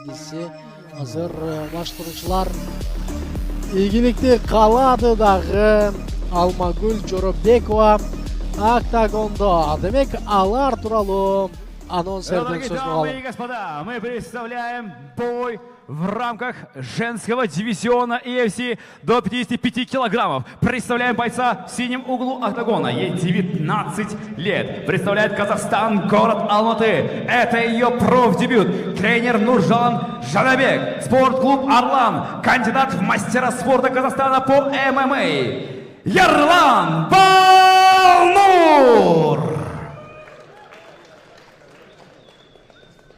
мезгилси азыр баштыруучулар ийгиликти каалады дагы Алмагүл Жоробекова октагондо. Демек алар тууралуу анонсердин сөз Дамы и господа, мы представляем бой в рамках женского дивизиона EFC до 55 килограммов. Представляем бойца в синем углу октагона. Ей 19 лет. Представляет Казахстан, город Алматы. Это ее профдебют. Тренер Нуржан Жанабек. Спортклуб «Орлан». Кандидат в мастера спорта Казахстана по ММА. Ярлан Балнур.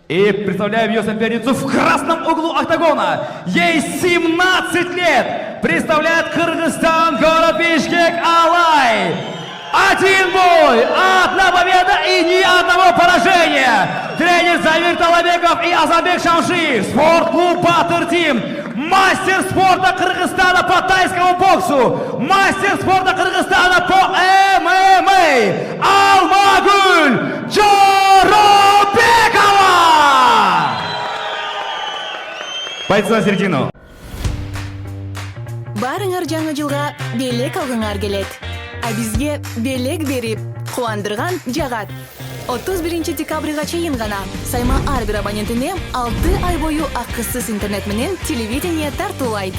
И представляем ее соперницу в красном углу октагона. Ей 17 лет. Представляет Кыргызстан, город Бишкек, Алай. Один бой, одна победа и ни одного поражения. Тренер Замир Талабеков и Азамбек Шамшиев. Спортклуб Батыр Тим. Мастер спорта Кыргызстана по тайскому боксу. Мастер спорта Кыргызстана по ММА. Алмагүл Жоробекова. Бойцы на середину. Барыңар жаңы жылға белек алғыңар келет. А бізге белек берип, қуандырған жағат. 31 декабрга чейин гана сайма ар бир абонентине 6 ай бою акысыз интернет менен телевидение тартуулайт.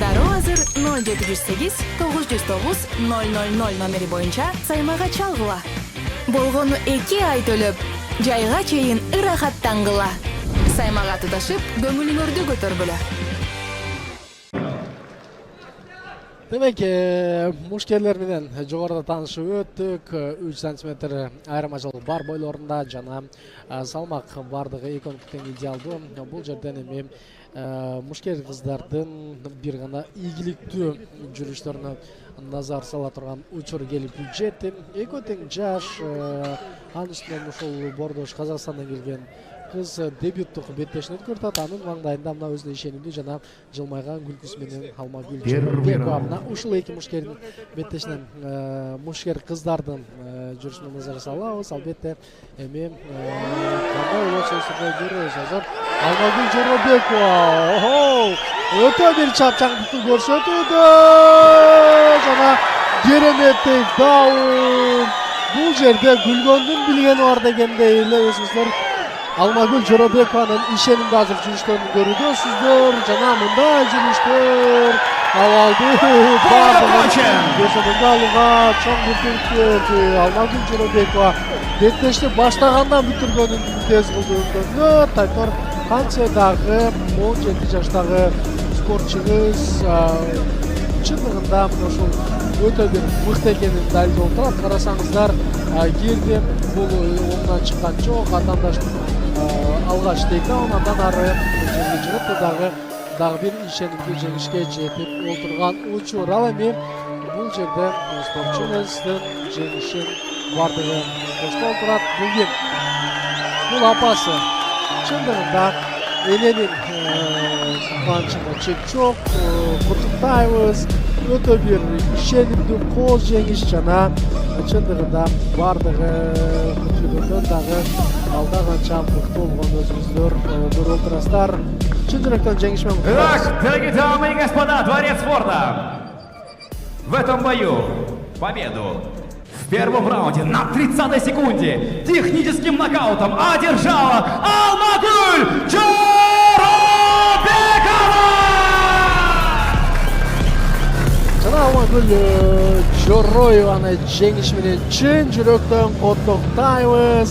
Дароо азыр 0708 909 000 номери боюнча саймага чалгыла. Болгону 2 ай төлөп, жайга чейин ырахаттангыла. Саймага туташып, көңүлүңөрдү көтөргүлө. Демек, мушкерлер менен жогоруда таанышып өттүк. 3 сантиметр айырмачылык бар бойлорунда жана салмак бардыгы экономиктен идеалдуу. Бул жерден эми мушкер кыздардын бир гана ийгиликтүү жүрүштөрүнө назар сала турган учур келип жетти. Экөө тең жаш, анын үстүнөн ушул бордош Казакстандан келген кыз дебюттук беттешин өткөрүп, анын маңдайында мына өзүнө ишенимдүү жана жылмайган күлкүсү менен Алмагүл Жоробекова. Мына ушул эки мушкердин беттешинен мушкер кыздардын жүрүшүнө назар салабыз. Албетте эми кандай ойлосоңуздар көрөбүз. Азыр Алмагүл Жоробекова өтө бир чапчаңдыкты көрсөтүүдө жана кереметтей даун. Бул жерде күлгөндүн билгени бар дегендей эле өзүңүздөр Алмагүл Жоробекованын ишенимдүү азыр жүрүштөрүн көрүгөсүздөр жана мындай жүрүштөр абалды көзөмөлгө алууга чоң мүмкүнлүк берди. Алмагүл Жоробекова беттешти баштагандан бүтүргөнүн тез кылдыгында тайтор канча дагы 17 жаштагы спортчубуз чындыгында ошол өтө бир мыкты экенин далилдеп турат. Карасаңыздар, кирди бул оңдон чыккан жок, атаандаштын алгач тейкдаун, андан ары жерге жыгып дагы бир ишенимдүү жеңишке жетип отурган учур. Ал эми бул жерде спортчубуздун жеңишин бардыгы коштол турат. Бул апасы чындыгында эненин кубанычына чек жок. Куттуктайбыз. Өтө бир ишенимдүү кол жеңиш жана чындыгында бардыгы күтүлгөндөн дагы алда канча мыкты болгон өзүңүздөр көрүп отурасыздар. Чын жүрөктөн жеңиш менен. Итак, дорогие дамы и господа, дворец спорта. В этом бою победу в первом раунде на 30-й секунде техническим нокаутом одержала Алмагүл Жоробекова! Алмагүл Жоробекованы жеңиш менен чын жүрөктөн коттуктайбыз.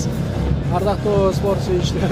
Ардактуу спорт сүйүүчүлөр,